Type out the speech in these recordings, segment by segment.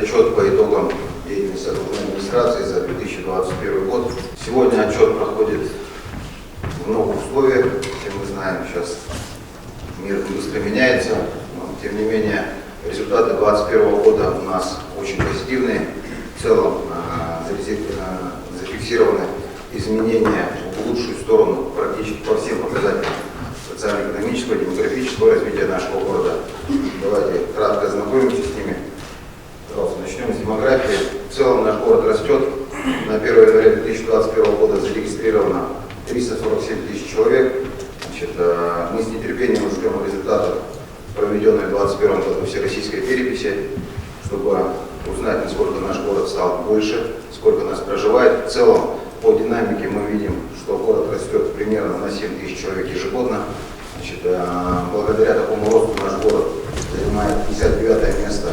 отчет по итогам деятельности окружной администрации за 2021 год. Сегодня отчет проходит в новых условиях. Все мы знаем, сейчас мир быстро меняется, но тем не менее результаты 2021 года у нас очень позитивные. В целом зафиксированы изменения в лучшую сторону практически по всем показателям социально-экономического, демографического развития нашего города. Давайте кратко ознакомимся с ними. Пожалуйста, начнем с демографии. В целом наш город растет. На 1 января 2021 года зарегистрировано 347 тысяч человек. Значит, мы с нетерпением ждем результатов проведенной в 2021 году всероссийской переписи, чтобы узнать, насколько наш город стал больше, сколько нас проживает. В целом, по динамике мы видим, что город растет примерно на 7 тысяч человек ежегодно. Значит, благодаря такому росту наш город занимает 59 место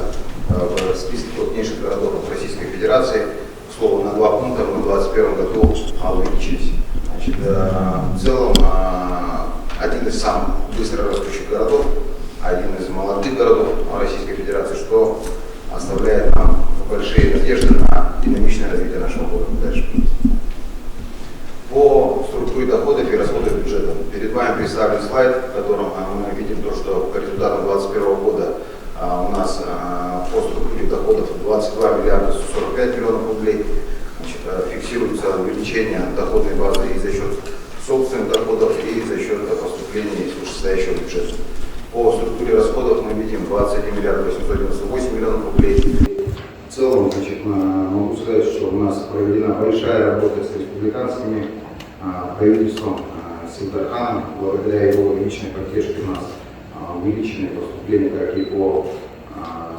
в списке крупнейших городов Российской Федерации. К слову, на 2 пункта мы в 2021 году увеличились. Значит, в целом, один из самых быстро растущих городов, один из молодых городов Российской Федерации, что оставляет нам большие надежды на динамичное развитие нашего города дальше. По структуре доходов и расходов бюджета. Перед вами представлен слайд, в котором мы видим то, что по результатам 2021 года у нас по структуре доходов 22 миллиарда 145 миллионов рублей. Значит, фиксируется увеличение доходной базы и за счет собственных доходов, и за счет поступлений из вышестоящего бюджета. По структуре расходов мы видим 21 миллиард 898 миллионов рублей. В целом, значит, могу сказать, что у нас проведена большая работа с республиканскими правительством, с Илдарханом. Благодаря его личной поддержке у нас увеличены поступления как и по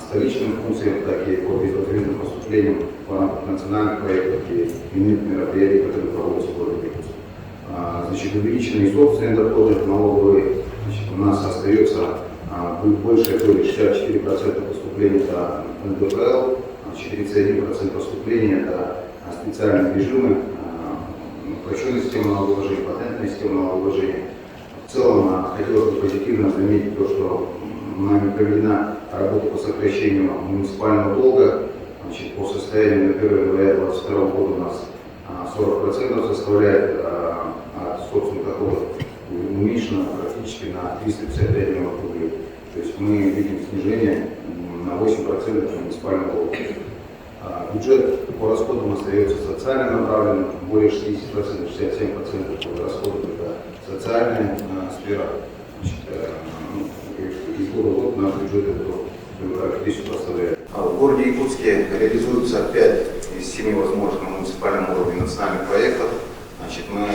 столичным функциям, так и по безвозмездным поступлениям в рамках национальных проектов и иных мероприятий, которые проводятся в городе Иркутске. Значит, увеличенные собственные доходы налоговые. Значит, у нас остается большая доля, 64% поступлений это НДФЛ, 31% поступлений это специальные режимы, упрощенная система налогообложения, патентная система налогообложения. В целом, хотелось бы позитивно заметить то, что нами проведена работа по сокращению муниципального долга. Значит, по состоянию на 1 января 2022 года у нас 40% составляет от собственных доходов, уменьшено практически на 355 миллионов рублей. То есть мы видим снижение на 8% муниципального долга. Бюджет по расходам остается социально направленным, более 60%, 67% расходов это социальная сфера. Значит, из года в год наш бюджет это практически составляет. В городе Иркутске реализуется 5 из 7 возможных на муниципальном уровне национальных проектов. Значит, мы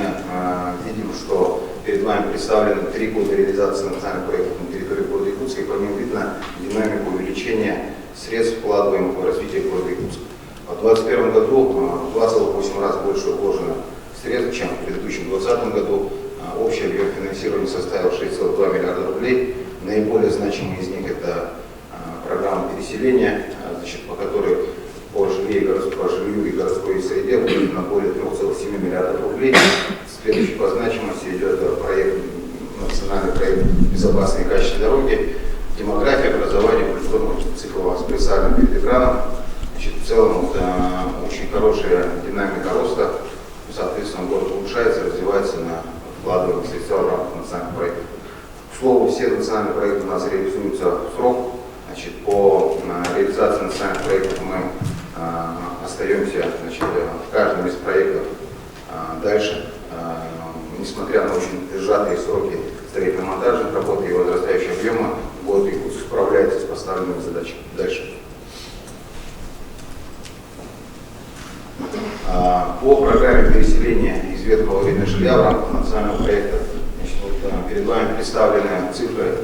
видим, что перед вами представлены 3 года реализации национальных проектов на территории города Иркутска, и по ним видно динамику увеличения средств, вкладываемых в развитие города Иркутска. В 2021 году в 28 раз больше вложено средств, чем в предыдущем 2020 году. Общий объем финансирования составил 6,2 миллиарда рублей. Наиболее значимые из них это программа переселения, значит, по которой по жилью и городской среде выделено более 3,7 миллиардов рублей. Следующий по значимости идет национальный проект «Безопасные и качественные дороги», демография, образование, культура, цикл у вас представлен перед экраном. Значит, в целом это очень хорошая динамика роста. Соответственно, город улучшается, развивается на вкладываемых средства в рамках национальных проектов. К слову, все национальные проекты у нас реализуются в срок. Значит, по реализации национальных проектов мы остаемся, значит, в каждом из проектов дальше, несмотря на очень сжатые сроки строительно-монтажных работ и возрастающие объемы, город Иркутск справляется с поставленными задачами. Дальше. По программе переселения из ветхого вида жилья в рамках национального проекта, значит, вот, перед вами представлены цифры,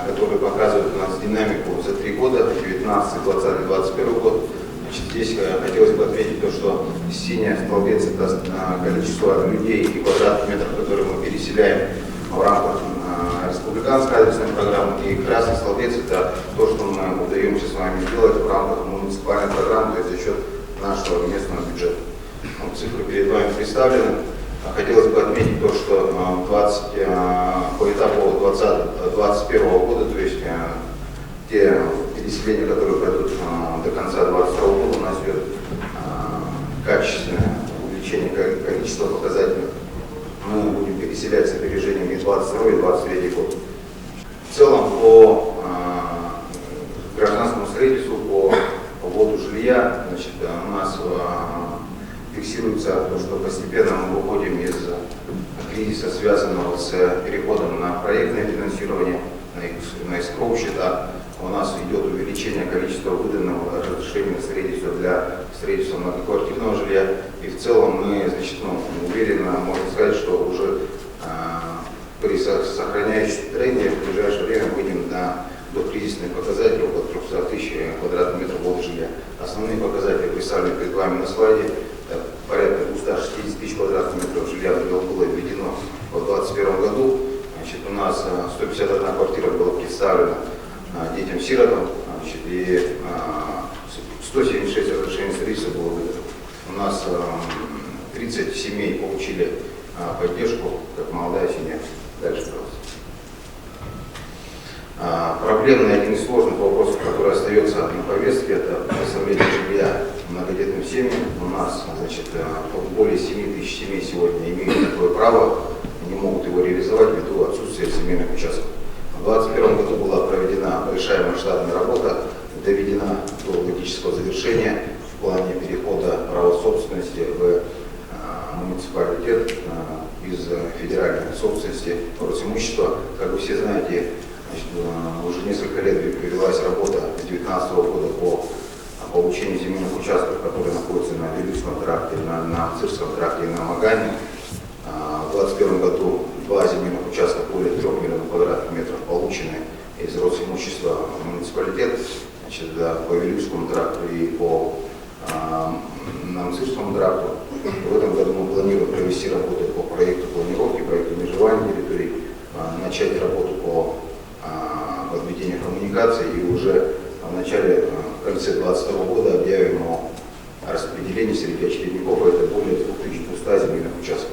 которые показывают у нас динамику за 3 года, 19, 20, 21 год. Значит, здесь хотелось бы отметить то, что синяя столбец это количество людей и квадратных метров, которые мы переселяем в рамках республиканской адресной программы, и красный столбец это то, что мы удаемся с вами сделать в рамках муниципальной программы, то есть за счет нашего местного бюджета. Вот, цифры перед вами представлены. Хотелось бы отметить то, что по этапу 2021 года, то есть те переселения, которые пройдут до конца 2021 жилья, значит, у нас фиксируется то, что постепенно мы выходим из кризиса, связанного с переходом на проектное финансирование, на эскроу счета. У нас идет увеличение количества выданного разрешения на строительство для строительства многоквартирного жилья. И в целом мы, значит, уверенно можно сказать, что уже при сохраняющемся тренде в ближайшее время выйдем на докризисные показатели около 300 тысяч квадратных метров ввода жилья. Основные показатели представлены перед вами на слайде. Порядка 260 тысяч квадратных метров жилья было введено в 2021 году. Значит, у нас 151 квартира была представлена детям-сиротам, и 176 разрешений строительства было выдано. У нас 30 семей получили поддержку, как молодая семья. Дальше, пожалуйста. Проблемный, один из сложных вопросов, который остается на повестке, это предоставление жилья многодетным семьям. У нас, значит, более 7 тысяч семей сегодня имеют такое право, не могут его реализовать ввиду отсутствия земельных участков. В 2021 году была проведена большая масштабная работа, доведена до логического завершения в плане перехода права собственности в муниципалитет из федеральной собственности в Росимущество. Как вы все знаете, значит, уже несколько лет провелась работа с 2019 года по получению земельных участков, которые находятся на Вилюйском тракте, на Цирском тракте и на Магане. В 2021 году 2 земельных участка более 3 миллионов квадратных метров получены из Росимущества муниципалитет, значит, по Вилюйскому тракту и по Цирскому тракту. В этом году мы планируем провести работу по проекту планировки, проекту межевания территорий, начать работу по подведению коммуникаций и уже в конце 2022 года объявим о распределении среди очередников, это более 2200 земельных участков.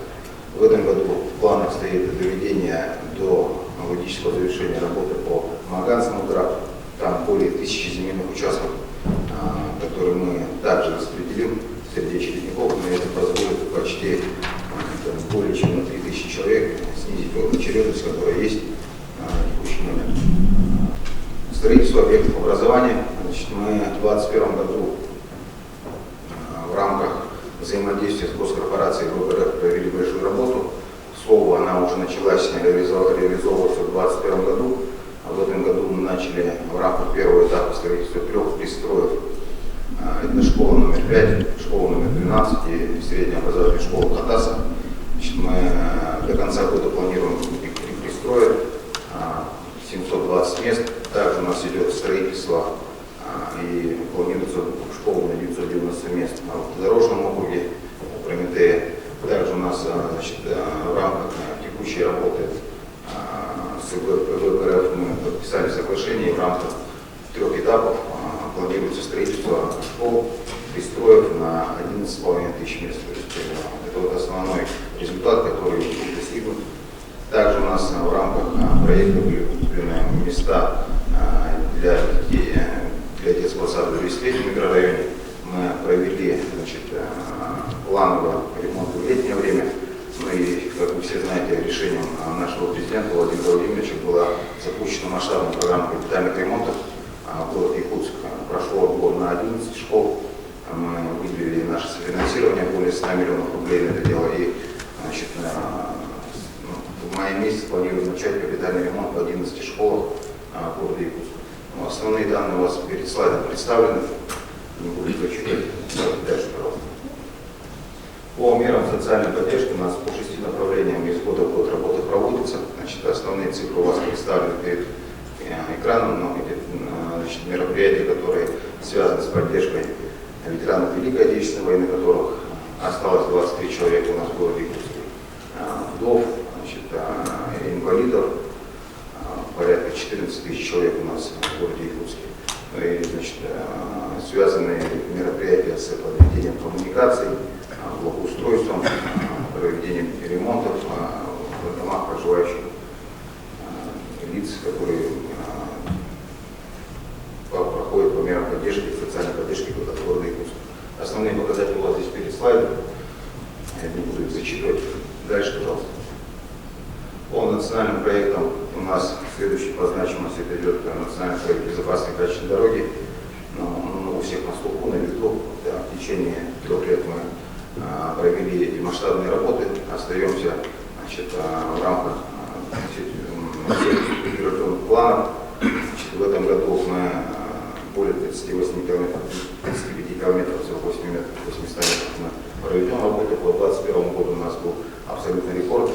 В этом году в планах стоит доведение до логического завершения работы по Маганскому тракту. Там более 1000 земельных участков, которые мы также распределим среди очередников, но это позволит почти более чем на 3000 человек снизить очередность, которая есть на текущий момент. Строительство объектов образования. Значит, мы в 2021 году в рамках взаимодействия с госкорпорацией ВГРФ провели большую работу. К слову, она уже началась реализовываться в 2021 году. А в этом году мы начали в рамках первого этапа строительства 3 пристроев. Это школа номер 5, школа номер 12 и средняя образовательная школа Катаса. Значит, мы до конца года планируем 3 пристроя, 720 мест. Также у нас идет строительство и планируется школа на 990 мест. А в Дорожном округе у Прометея также у нас, значит, в рамках текущей работы с ВГРФ мы подписали соглашение, и в рамках 3 этапов планируется строительство школ, пристроев на 11,5 тысяч мест. То есть, это вот основной результат, который достигнут. Также у нас в рамках проекта были куплены места для детского сада в 203-м микрорайоне. Мы провели, значит, плановый ремонт в летнее время. Ну и, как вы все знаете, решением нашего президента Владимира Владимировича была запущена масштабная программа капитальных ремонтов. Город Якутск прошел отбор на 11 школ. Мы выделили наше софинансирование более 100 миллионов рублей на это дело. И, значит, в мае месяце планируем начать капитальный ремонт в 11 школах города Якутска. Основные данные у вас перед слайдом представлены. Не буду зачитывать. Дальше, пожалуйста. По мерам социальной поддержки у нас по 6 направлениям из года в год работа проводится. Значит, основные цифры у вас представлены перед экраном, но значит, мероприятия, которые связаны с поддержкой ветеранов Великой Отечественной войны, которых осталось 23 человека у нас в городе Якутске, вдов, значит, инвалидов, порядка 14 тысяч человек у нас в городе Якутске. И, значит, связанные мероприятия с подведением коммуникаций, благоустройством, проведением ремонтов в домах проживающих лиц, которые проходят по мерам поддержки, социальной поддержки города Якутска. Основные показатели у вас здесь перед слайдом. Я не буду их зачитывать. Дальше, пожалуйста. По национальным проектам у нас следующий по значимости это идет национальный проект безопасной и качественной дороги. Но у всех на слуху, на виду. течение 3 лет мы провели эти масштабные работы. Остаемся, значит, в рамках инвестиционных планов. В этом году мы более 38 километров, 35 километров, всего 800 метров мы проведем работу. По 2021 году у нас был абсолютный рекорд.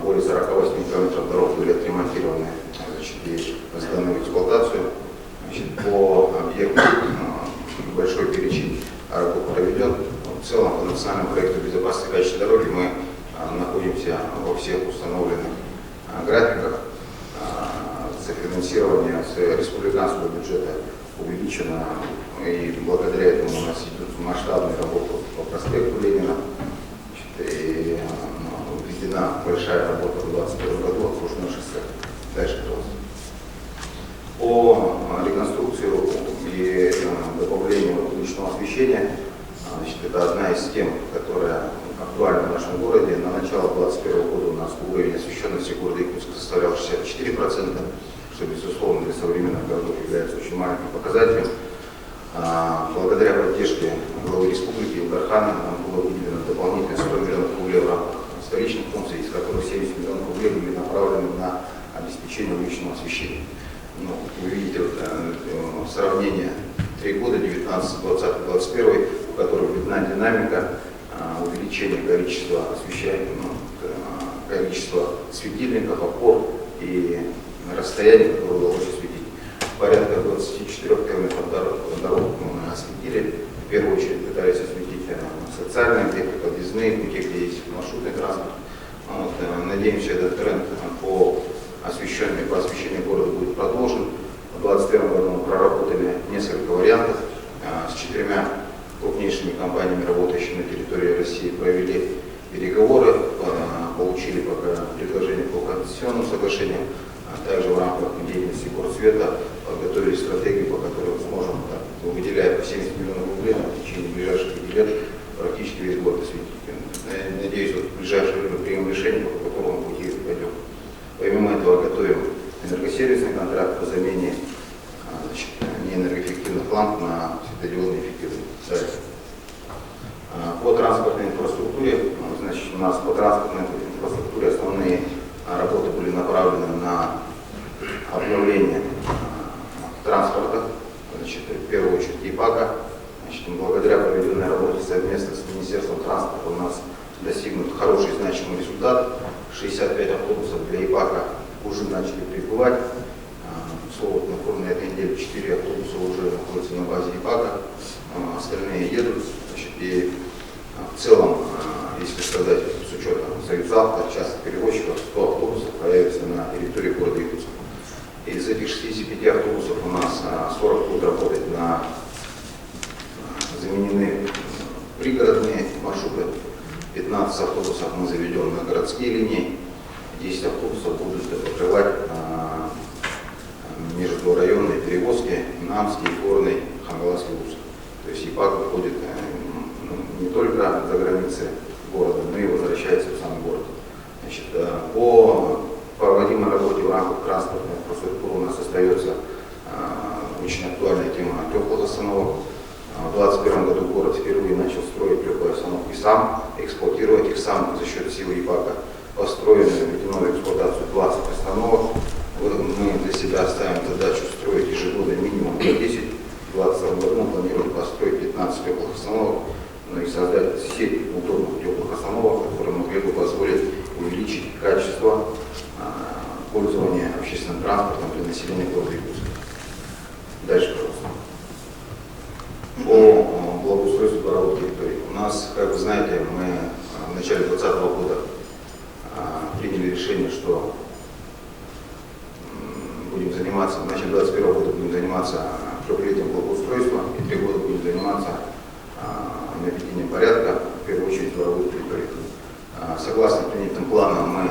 Более 48 километров дорог были отремонтированы, значит, и сданы в эксплуатацию. Значит, по объекту большой перечень работ проведен. В целом по национальному проекту безопасности и качества дороги мы находимся во всех установленных графиках. Софинансирование с республиканского бюджета увеличено, и благодаря этому у нас идут масштабные работы по проспекту Ленина. И введена большая работа в 2021 году окружное шоссе. Дальше, пожалуйста. По реконструкции и добавлению уличного освещения, значит, это одна из тем, которая актуальна в нашем городе. На начало 2021 года у нас уровень освещенности города Якутска составлял 64%, что, безусловно, для современных городов является очень маленьким показателем. Благодаря поддержке главы республики Илгархана нам было выделено дополнительно 100 миллионов рублей в рамках столичных функций, из которых 70 миллионов рублей были направлены на обеспечение уличного освещения. Ну, вы видите сравнение 3 года, 19, 20, 21, в которых видна динамика увеличения количества количества светильников, опор и расстояние, которое удалось осветить. Порядка 24 километров дорог мы осветили. В первую очередь пытались осветить социальные объекты, подъездные пути, где есть маршрутный транспорт. Вот, надеемся, этот тренд по освещению города будет продолжен. В 2021 году мы проработали несколько вариантов с 4 крупнейшими компаниями, работающими на территории России, провели переговоры, получили пока предложение по концессионным соглашениям, а также в рамках деятельности Горсвета подготовили стратегию, по которой мы сможем, выделяя по 70 миллионов рублей в течение ближайших 5 лет, практически весь город осветить. Надеюсь, в ближайшее время примем решение, по которому пути пойдем. Помимо этого готовим энергосервисный контракт по замене неэнергоэффективных ламп на светодиодные эффективные. По транспортной инфраструктуре, значит, у нас по транспортной инфраструктуре основные работы были направлены на обновление транспорта, значит, в первую очередь ИПАКа. Значит, благодаря проведенной работе совместно с Министерством транспорта у нас достигнут хороший значимый результат. 65 автобусов для ИПАКа уже начали прибывать. Слово на этой неделе 4 автобуса уже находятся на базе ИПАКа, остальные едут. Значит, и в целом, если сказать с учетом Союзавто, частных перевозчиков, 100 автобусов появится на территории города Якутска. Из этих 65 автобусов у нас 40 будут работать на заменены пригородные маршруты, 15 автобусов мы заведем на городские линии, 10 автобусов будут покрывать междурайонные перевозки Намский, Горный, Хангаласский, Луцк. То есть ИПАК выходит не только за границы города, но и возвращается в сам город. Значит, по проводимой работе в рамках транспортной инфраструктуры у нас остается очень актуальная тема теплых остановок. В 2021 году город впервые начал строить теплые остановки сам, эксплуатировать их сам за счет силы ИПАКа. Построено, введено в эксплуатацию 20 остановок. Мы для себя ставим задачу строить ежегодно минимум 10. В 2022 году мы планируем построить 15 теплых остановок, и создать сеть удобных теплых остановок, которые могли бы позволить увеличить качество пользования общественным транспортом для населения города Якутска. Дальше, пожалуйста. По благоустройству дворовых территорий. У нас, как вы знаете, мы в начале 2020 года приняли решение, что будем заниматься, в начале 2021 года будем заниматься трехлетним благоустройством и 3 года будем заниматься наведением порядка, в первую очередь дворовых территорий. Согласно принятым планам, мы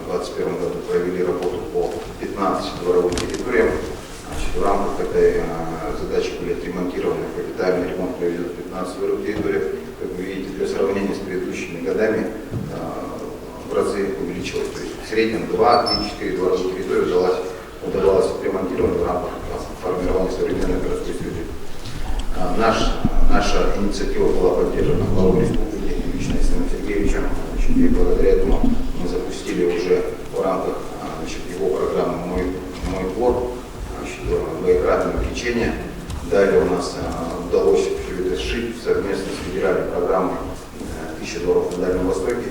в 2021 году провели работу по 15 дворовым территориям. Значит, в рамках этой задачи были отремонтированы, капитальный ремонт проведен в 15 дворовых территориях. Как вы видите, для сравнения с предыдущими годами в разы увеличилось. То есть в среднем 2-4 дворовых территории удавалось отремонтировать в рамках формирования современной городской среды. Наш Наша инициатива была поддержана главой республики лично Исаием Сергеевичем. И благодаря этому мы запустили уже в рамках его программы «Мой двор» двоекратное увеличение. Далее у нас удалось все это сшить совместно с федеральной программой «1000 дворов на Дальнем Востоке».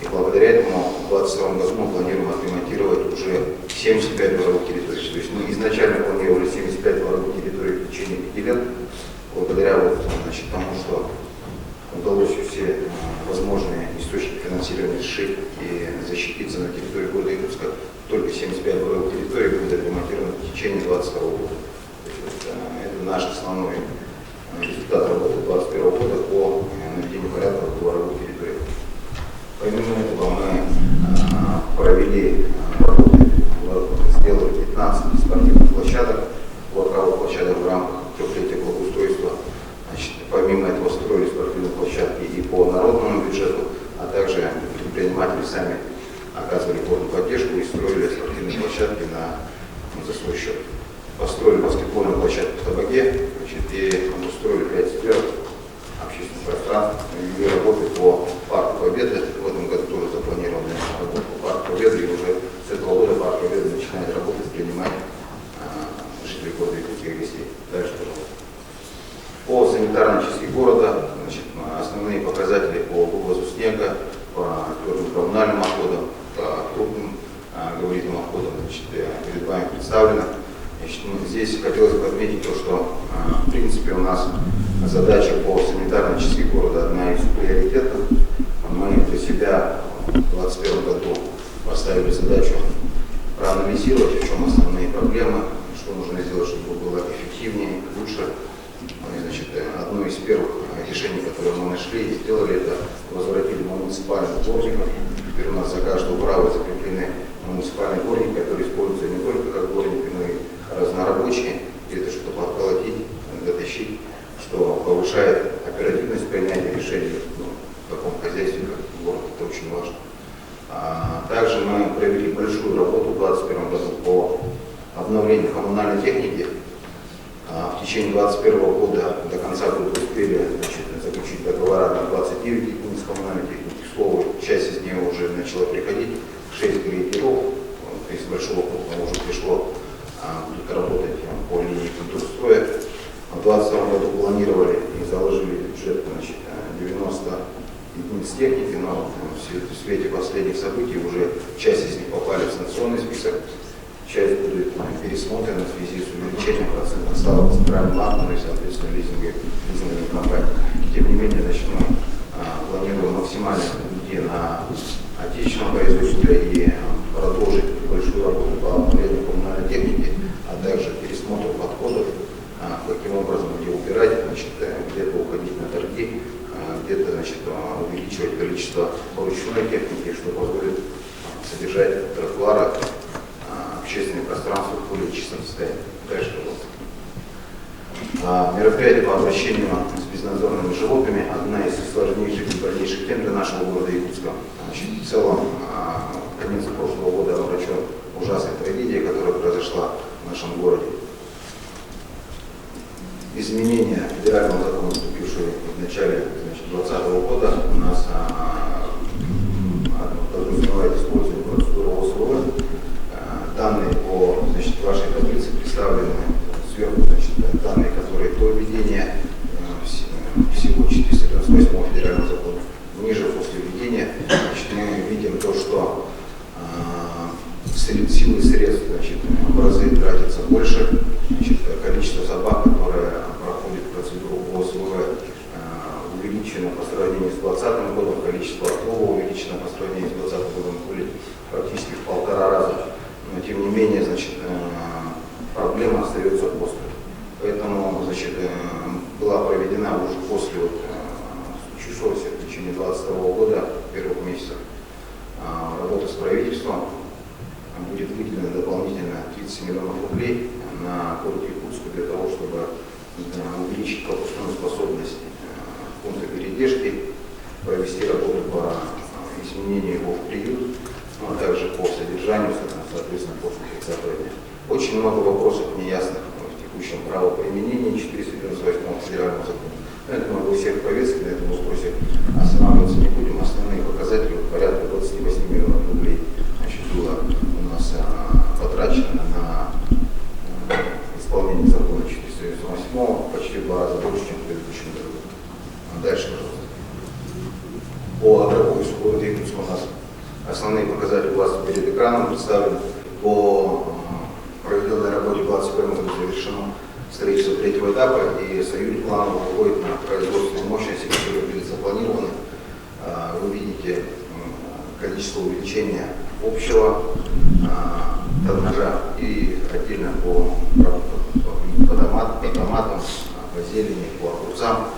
И благодаря этому в 2022 году мы планируем отремонтировать уже 75 дворовых территорий. То есть мы изначально планировали 75 дворовых территорий в течение 5 лет. Благодаря тому, что удалось все возможные источники финансирования сшить и защититься на территории города Иркутска, только 75 дворовых территорий будет отремонтировано в течение 2022 года. Это наш основной результат работы 2021 года по наведению порядка в дворовых территориях. Помимо этого мы провели работы, сделали 15 спортивных площадок, локальных площадок в рамках трехлетия благоустройства. Помимо этого строили спортивные площадки и по народному бюджету, а также предприниматели сами оказывали полную поддержку и строили спортивные площадки за свой счет. Построили баскетбольную площадку в Табаге, и устроили 5 сфер общественных пространств, и работы по Парку Победы. В этом году тоже запланированы работы по Парку Победы, и уже с этого года Парк Победы начинает работать, принимать жителей города Иркутска и гостей. Дальше, пожалуйста. По санитарной части города, основные показатели по вывозу снега, по твердым коммунальным отходам, по крупным габаритным отходам перед вами представлено. Здесь хотелось бы отметить то, что в принципе у нас задача по санитарной части города одна из приоритетных. Мы для себя в 2021 году поставили задачу проанализировать, в чем основные проблемы, что нужно сделать, чтобы было эффективнее, лучше. Одно из первых решений, которые мы нашли и сделали, это возвратили муниципальных дворников. Теперь у нас за каждую браву закреплены муниципальные дворники, которые используются не только как дворники, но и разнорабочие, где-то что-то подколотить, дотащить, что повышает оперативность принятия решений в таком хозяйстве, как город. Это очень важно. Также мы провели большую работу в 2021 году по обновлению коммунальной техники. В течение 2021 года до конца года успели заключить договора на 29 единиц коммунальной техники. К слову, часть из нее уже начала приходить, 6 грейдеров, из большого крупного уже пришло, будет работать по линии контрстроя. В 2022 году планировали и заложили бюджет 90 единиц техники, но в свете последних событий уже часть из них попали в санкционный список. Часть будет пересмотрена в связи с увеличением процентных ставок центральным банком и, соответственно, лизинговыми компаниями. Тем не менее, мы планируем максимально идти на отечественного производителя и продолжить большую работу по обновлению коммунальной техники, а также пересмотр подходов, каким образом где убирать, где-то уходить на торги, где-то увеличивать количество ручной техники, что позволит содержать тротуары, общественное пространство в более чистом состоянии. Дальше, пожалуйста. Мероприятие по обращению с безнадзорными животными – одна из сложнейших и больнейших тем для нашего города Иркутска. В целом, в конце прошлого года обращен ужасная трагедия, которая произошла в нашем городе. Изменения федерального закона, вступившего в начале 2020 года, у нас подразумевает использование процедуры ОСВВ. Данные по вашей таблице представлены сверху, данные, которые до введения всего 498 федерального закона. Ниже, после введения, мы видим то, что силы и средств в разы тратится больше, количество собак, которые проходят процедуру ОСВВ, увеличено по сравнению с 2020 годом, количество отлова увеличено по сравнению с 2020 годом, были практически в 1,5 раза. Но тем не менее, проблема остается острой. Поэтому, была проведена уже после случившегося в течение 2022 года, первых месяцев, работа с правительством. Будет выделено дополнительно 30 миллионов рублей на город Иркутск для того, чтобы увеличить пропускную способность пункта передержки, провести работу по изменению его в приют, а также по содержанию, соответственно, после 30 дня. Очень много вопросов неясных в текущем правоприменении 498 федерального закона. Я думаю, вы всех повестки на этом вопросе останавливаться не будем. Основные показатели порядка 28 миллионов рублей было у нас потрачено на исполнение закона 498, почти в 2 раза больше, чем в предыдущем году. Дальше, пожалуйста. По агрополису города Иркутска у нас основные показатели власти перед экраном представлены. По проведенной работе в 2021 году завершено строительство 3-го этапа, и Союз планово выходит на производственные мощности, которые были запланированы. Вы видите количество увеличения общего тоннажа и отдельно по томатам, по зелени, по огурцам.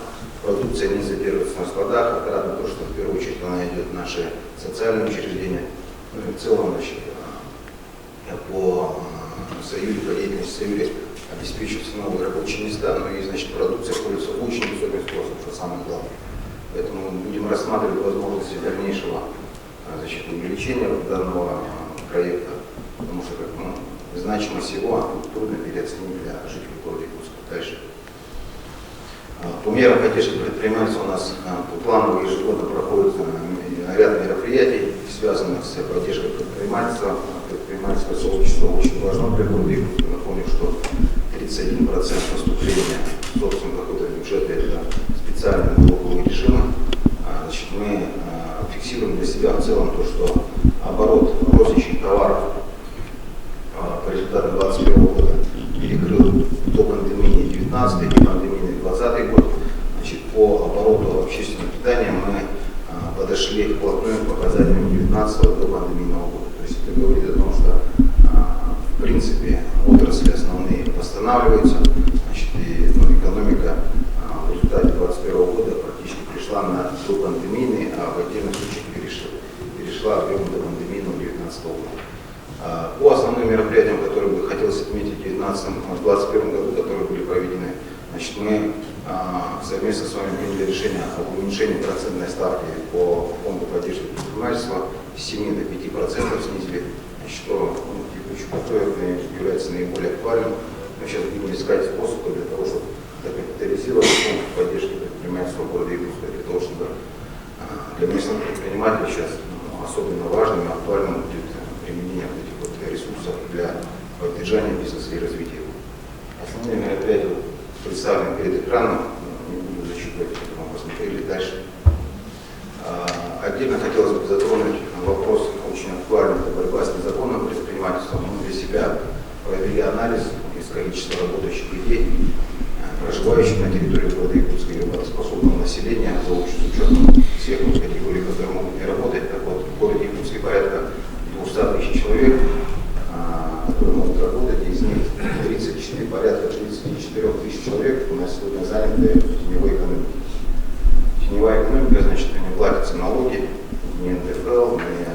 Продукция не задерживается на складах, отрадно то, что в первую очередь она идет в наши социальные учреждения. Ну и в целом, значит, по Союзу, по деятельности Союза обеспечиваются новые рабочие места, но и, значит, продукция пользуется очень высоким спросом, что самое главное. Поэтому мы будем рассматривать возможности дальнейшего, значит, увеличения данного проекта, потому что значимость его трудно переоценить для жителей города Иркутска. Дальше. По мерам поддержки предпринимательства у нас по плану ежегодно проходит ряд мероприятий, связанных с поддержкой предпринимательства. Предпринимательское сообщество очень важно для города Иркутска. Напомню, что 31% поступления собственного дохода бюджета – это специальные налоговые режимы. Значит, мы фиксируем для себя в целом то, что оборот розничных товаров по результатам 2021 года перекрыл до пандемии 19 и пандемии 2020 год. Значит, по обороту общественного питания мы подошли вплотную к показателям 19 до пандемийного года. То есть это говорит о том, что в принципе отрасли основные восстанавливаются, значит, и экономика в результате 2021 года практически пришла на допандемийный, а в отдельных случаях перешла объем до пандемийного 2019 года. По основным мероприятиям, которые бы хотелось отметить в 2021 году, которые были проведены, значит, мы совместно с вами приняли решение об уменьшении процентной ставки по фонду поддержки предпринимательства с 7 до 5% снизили, значит, что в текущих условиях является наиболее актуальным. Мы сейчас будем искать способы для того, чтобы докапитализировать фонд поддержки предпринимательства города Иркутска, для того, чтобы для местных предпринимателей сейчас особенно важным и актуальным будет применение этих вот ресурсов для поддержания бизнеса и развития. Основные мероприятия представлены перед экраном, не буду зачитывать, мы посмотрели дальше. Отдельно хотелось бы затронуть вопрос очень актуальный, это борьба с незаконным предпринимательством. Мы для себя провели анализ из количества работающих людей, проживающих на территории города Иркутска и работоспособного населения, с учетом всех категорий, которые могут не работать. Так вот, в городе Иркутске порядка 200 тысяч человек, которые могут работать, из них порядка 34 тысяч человек у нас сегодня заняты в теневой экономике. Теневая экономика, значит, не платятся налоги, не НДФЛ, не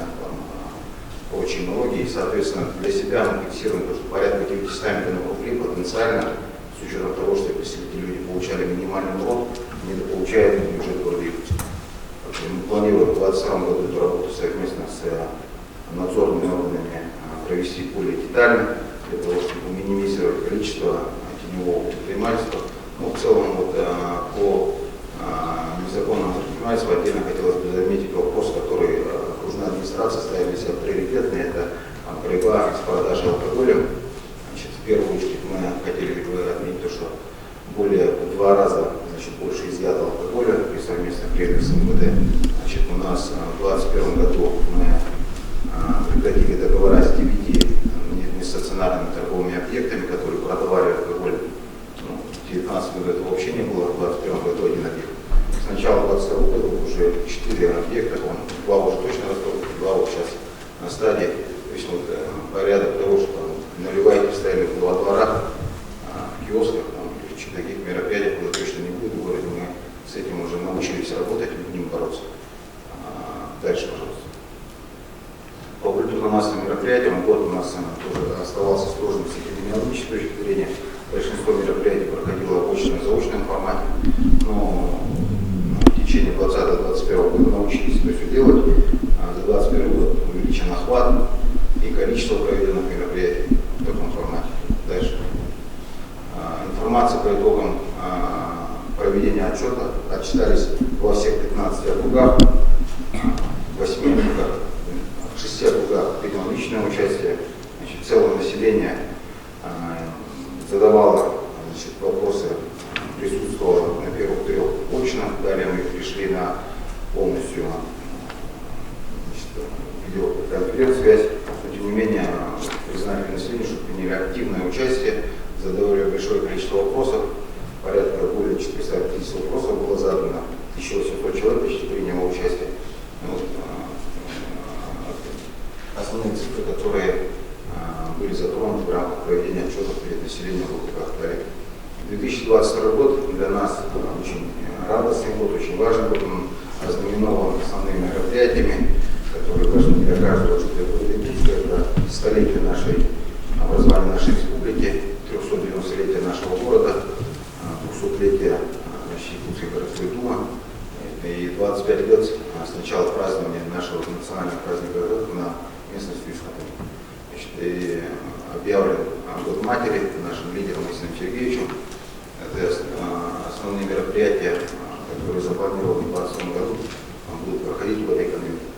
прочие налоги, и, соответственно, для себя мы фиксируем то, что порядка 900 миллионов рублей потенциально, с учетом того, что если эти люди получали минимальный налог, недополучают бюджет города Иркутска. Мы планируем в 2022 году эту работу совместно с надзорными органами провести более детально, для того, чтобы минимизировать количество теневого предпринимательства. Но в целом вот, по незаконному предпринимательству отдельно хотелось бы заметить вопрос, который окружная администрация ставила себя приоритетный, это борьба с продажей алкоголя. Значит, в первую очередь мы хотели бы отметить то, что более в 2 раза, значит, больше изъято алкоголя при совместных рейдах с МВД. Значит, у нас в 2021 году мы прекратили договора с 9 нестационарными торговыми объектами, которые продавали алкоголь. Ну, в 2019 году этого вообще не было, в 2021 году 1 объект. С начала 2022 года уже 4 объекта, 2 уже точно раскрыты, 2 вот сейчас на стадии. То есть вот, порядок того, что наливайки стояли в 2 двора, в киосках, таких мероприятий уже точно не будет в городе. Мы с этим уже научились работать и будем бороться. Дальше, пожалуйста. По культурно-массовым мероприятиям год у нас тоже оставался сложным с эпидемиологической точки зрения. Большинство мероприятий проходило в очно-заочном формате, но в течение 2020-2021 года научились это все делать. За 2021 год увеличен охват и количество проведенных мероприятий в таком формате. Дальше. Информация по итогам проведения отчета учета, отчитались во всех 15 округах, 8 округах, в 6 округах приняло личное участие. Значит, целое население задавало, значит, вопросы, присутствовало на первых 3 очно, далее мы пришли на полностью видеоконференц-связь, но тем не менее признали население, что приняли активное участие, задавали большое количество вопросов, порядка более 450 вопросов было задано, 1800 человек почти приняло участие. Вот, основные цифры, которые были затронуты в рамках проведения отчетов перед населением в округах. 2022 год для нас очень радостный год, очень важный год, он ознаменован основными мероприятиями, которые важны для каждого жителя города Иркутска. Это столетие нашей образования нашей республики, 390-летие нашего города, 200-летие Иркутской городской думы и 25 лет с начала празднования нашего национального праздника на местности Южкотом. И объявлен год матери нашим лидером Василием Сергеевичем. Это основные мероприятия, которые запланированы в 2020 году, будут проходить в этой конвенции.